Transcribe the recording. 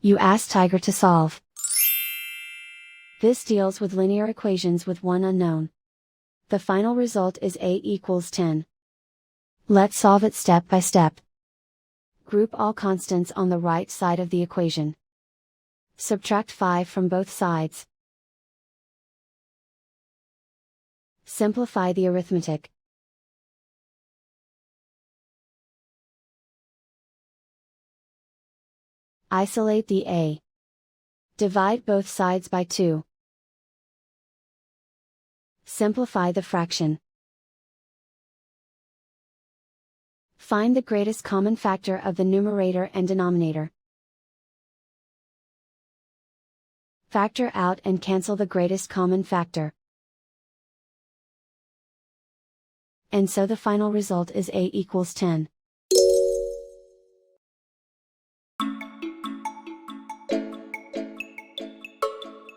You ask Tiger to solve. This deals with linear equations with one unknown. The final result is a equals 10. Let's solve it step by step. Group all constants on the right side of the equation. Subtract 5 from both sides. Simplify the arithmetic. Isolate the a. Divide both sides by 2. Simplify the fraction. Find the greatest common factor of the numerator and denominator. Factor out and cancel the greatest common factor. And so the final result is a equals 10.